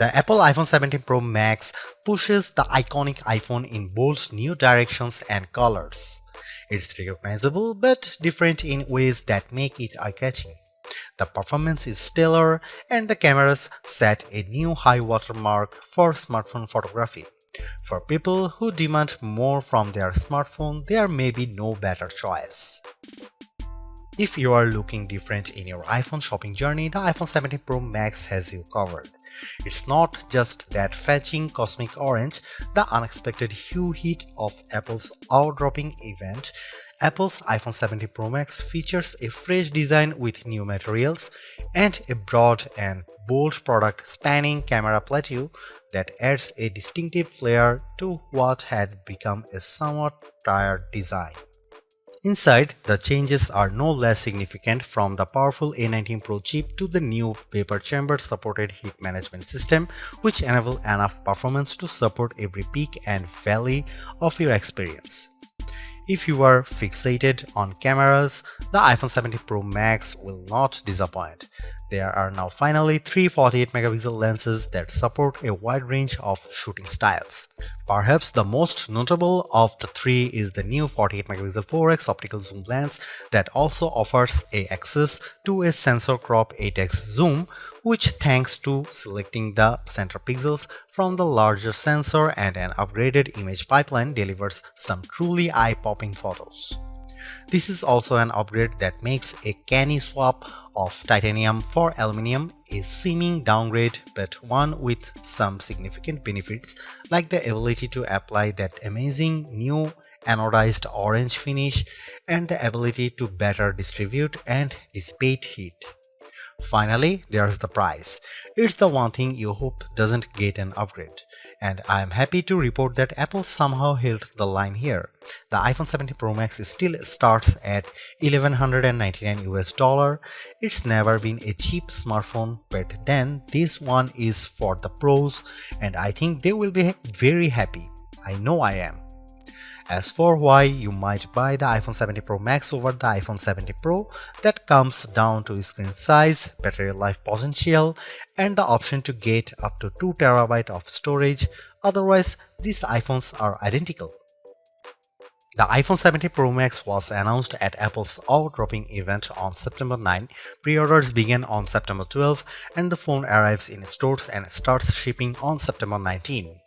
The Apple iPhone 17 Pro Max pushes the iconic iPhone in bold new directions and colors. It's recognizable but different in ways that make it eye-catching. The performance is stellar and the cameras set a new high watermark for smartphone photography. For people who demand more from their smartphone, there may be no better choice. If you are looking different in your iPhone shopping journey, the iPhone 17 Pro Max has you covered. It's not just that fetching cosmic orange, the unexpected hue hit of Apple's eye-dropping event. Apple's iPhone 17 Pro Max features a fresh design with new materials and a broad and bold product spanning camera plateau that adds a distinctive flair to what had become a somewhat tired design. Inside, the changes are no less significant, from the powerful A19 Pro chip to the new vapor chamber supported heat management system, which enable enough performance to support every peak and valley of your experience. If you are fixated on cameras, the iPhone 17 Pro Max will not disappoint. There are now finally three 48-megapixel lenses that support a wide range of shooting styles. Perhaps the most notable of the three is the new 48-megapixel 4x optical zoom lens that also offers access to a sensor crop 8x zoom, which, thanks to selecting the center pixels from the larger sensor and an upgraded image pipeline, delivers some truly eye-popping photos. This is also an upgrade that makes a canny swap of titanium for aluminum a seeming downgrade, but one with some significant benefits, like the ability to apply that amazing new anodized orange finish and the ability to better distribute and dissipate heat. Finally, there's the price. It's the one thing you hope doesn't get an upgrade. And I'm happy to report that Apple somehow held the line here. The iPhone 17 Pro Max still starts at $1,199 US. It's never been a cheap smartphone, but then this one is for the pros, and I think they will be very happy. I know I am. As for why you might buy the iPhone 17 Pro Max over the iPhone 17 Pro, that comes down to screen size, battery life potential, and the option to get up to 2 TB of storage. Otherwise, these iPhones are identical. The iPhone 17 Pro Max was announced at Apple's eye-dropping event on September 9. Pre-orders began on September 12, and the phone arrives in stores and starts shipping on September 19.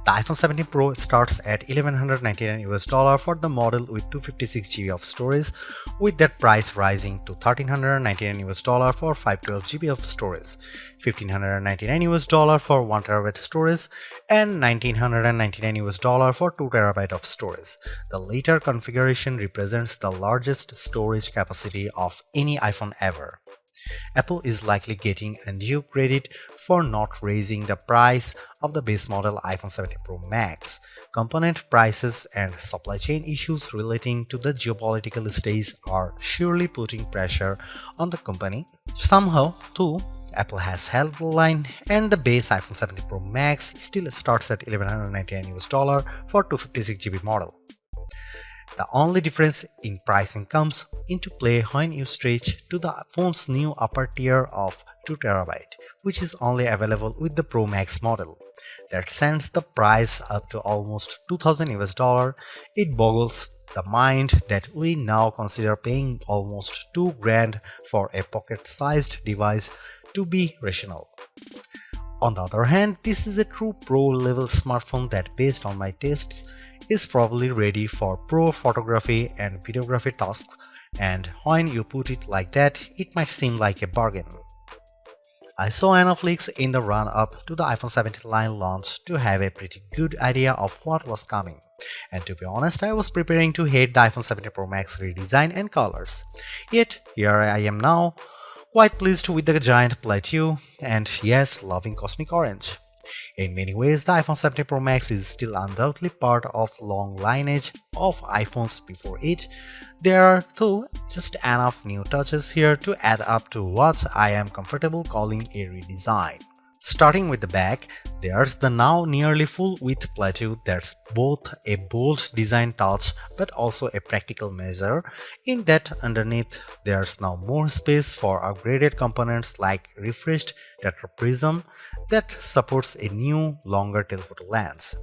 The iPhone 17 Pro starts at $1,199 US for the model with 256GB of storage, with that price rising to $1,399 US for 512GB of storage, $1,599 US for 1TB storage, and $1,999 US for 2TB of storage. The later configuration represents the largest storage capacity of any iPhone ever. Apple is likely getting undue credit for not raising the price of the base model iPhone 17 Pro Max. Component prices and supply chain issues relating to the geopolitical stage are surely putting pressure on the company. Somehow, too, Apple has held the line, and the base iPhone 17 Pro Max still starts at $1,199 US for 256GB model. The only difference in pricing comes into play when you stretch to the phone's new upper tier of 2TB, which is only available with the Pro Max model. That sends the price up to almost $2,000 US. It boggles the mind that we now consider paying almost $2,000 for a pocket-sized device to be rational. On the other hand, this is a true pro-level smartphone that, based on my tastes, is probably ready for pro photography and videography tasks, and when you put it like that, it might seem like a bargain. I saw enough leaks in the run-up to the iPhone 17 line launch to have a pretty good idea of what was coming, and to be honest, I was preparing to hate the iPhone 17 Pro Max redesign and colors. Yet, here I am now, quite pleased with the giant plateau, and yes, loving cosmic orange. In many ways, the iPhone 17 Pro Max is still undoubtedly part of long lineage of iPhones before it. There are, though, just enough new touches here to add up to what I am comfortable calling a redesign. Starting with the back, there's the now nearly full-width plateau that's both a bold design touch but also a practical measure in that underneath there's now more space for upgraded components like refreshed tetraprism that supports a new, longer telephoto lens.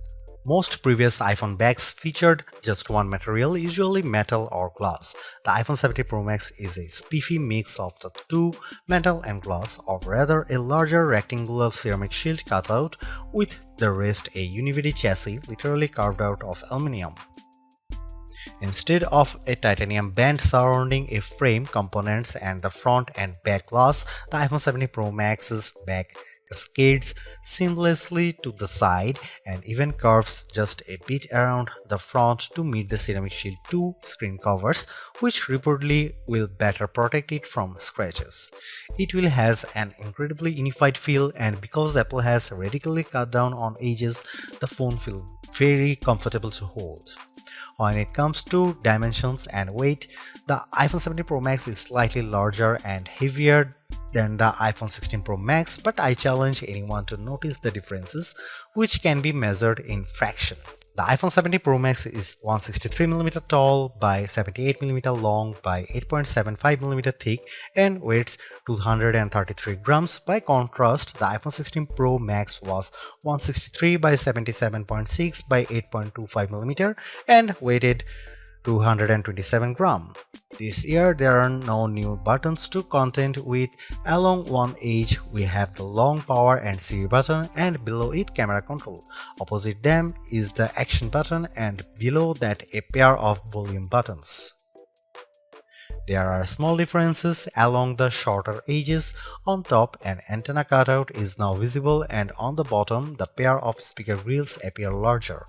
Most previous iPhone bags featured just one material, usually metal or glass. The iPhone 17 Pro Max is a spiffy mix of the two, metal and glass, or rather a larger rectangular ceramic shield cutout with the rest a univity chassis literally carved out of aluminum. Instead of a titanium band surrounding a frame, components and the front and back glass, the iPhone 17 Pro Max's back cascades seamlessly to the side and even curves just a bit around the front to meet the Ceramic Shield 2 screen covers, which reportedly will better protect it from scratches. It will has an incredibly unified feel, and because Apple has radically cut down on edges, the phone feels very comfortable to hold. When it comes to dimensions and weight, the iPhone 17 Pro Max is slightly larger and heavier than the iPhone 16 Pro Max, but I challenge anyone to notice the differences, which can be measured in fraction. The iPhone 17 Pro Max is 163mm tall by 78mm long by 8.75mm thick and weighs 233 grams. By contrast, the iPhone 16 Pro Max was 163 by 77.6 by 8.25mm and weighed 227 grams. This year there are no new buttons to contend with. Along one edge we have the long power and Siri button, and below it camera control. Opposite them is the action button, and below that a pair of volume buttons. There are small differences along the shorter edges. On top, an antenna cutout is now visible, and on the bottom, the pair of speaker grills appear larger.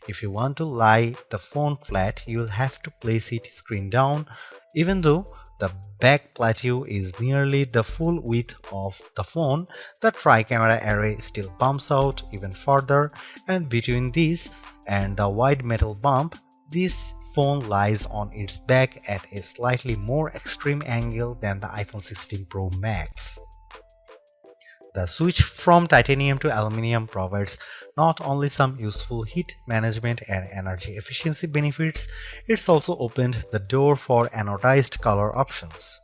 If you want to lie the phone flat, you'll have to place it screen down. Even though the back plateau is nearly the full width of the phone, the tri-camera array still bumps out even further, and between this and the wide metal bump, this phone lies on its back at a slightly more extreme angle than the iPhone 16 Pro Max. The switch from titanium to aluminum provides not only some useful heat management and energy efficiency benefits, it's also opened the door for anodized color options.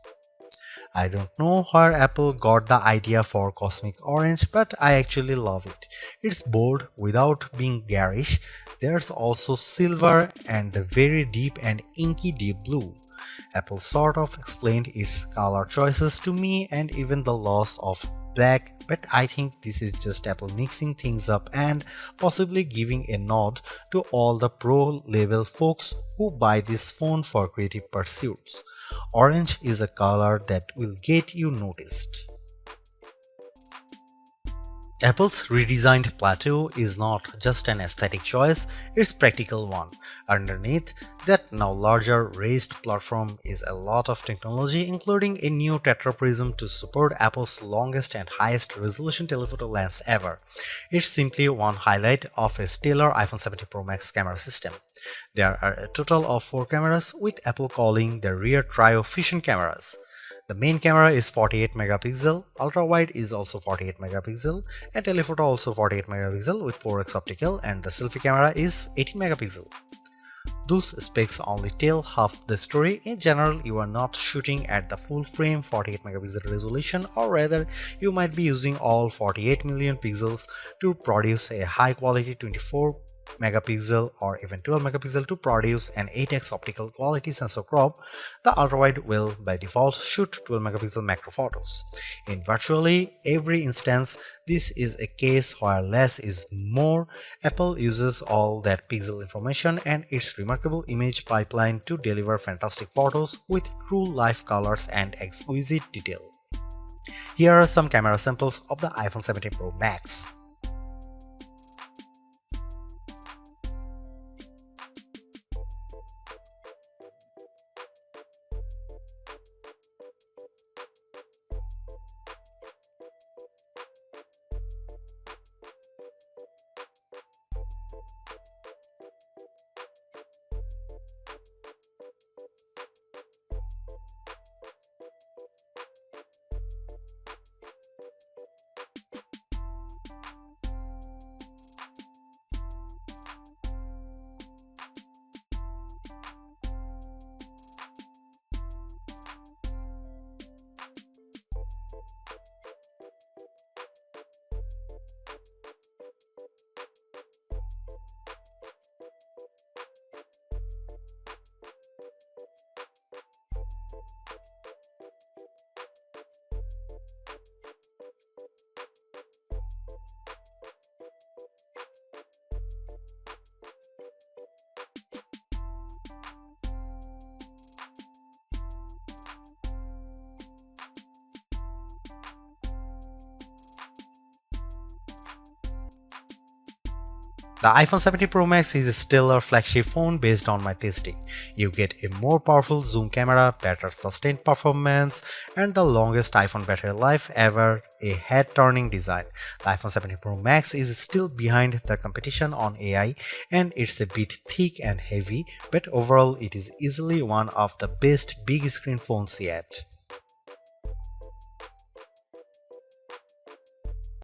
I don't know where Apple got the idea for cosmic orange, but I actually love it. It's bold without being garish. There's also silver and the very deep and inky deep blue. Apple sort of explained its color choices to me and even the loss of black, but I think this is just Apple mixing things up and possibly giving a nod to all the pro level folks who buy this phone for creative pursuits. Orange is a color that will get you noticed. Apple's redesigned plateau is not just an aesthetic choice, it's a practical one. Underneath that now larger raised platform is a lot of technology, including a new tetraprism to support Apple's longest and highest resolution telephoto lens ever. It's simply one highlight of a stellar iPhone 17 Pro Max camera system. There are a total of 4 cameras, with Apple calling the rear trio fusion cameras. The main camera is 48 megapixel, ultra-wide is also 48 megapixel, and telephoto also 48 megapixel with 4x optical, and the selfie camera is 18 megapixel. Those specs only tell half the story. In general, you are not shooting at the full frame 48 megapixel resolution, or rather, you might be using all 48 million pixels to produce a high quality 24 megapixel or even 12 megapixel to produce an 8x optical quality sensor crop. The ultrawide will by default shoot 12 megapixel macro photos. In virtually every instance, this is a case where less is more. Apple uses all that pixel information and its remarkable image pipeline to deliver fantastic photos with true life colors and exquisite detail. Here are some camera samples of the iPhone 17 Pro Max. The iPhone 17 Pro Max is still a flagship phone based on my testing. You get a more powerful zoom camera, better sustained performance, and the longest iPhone battery life ever, a head-turning design. The iPhone 17 Pro Max is still behind the competition on AI and it's a bit thick and heavy, but overall it is easily one of the best big screen phones yet.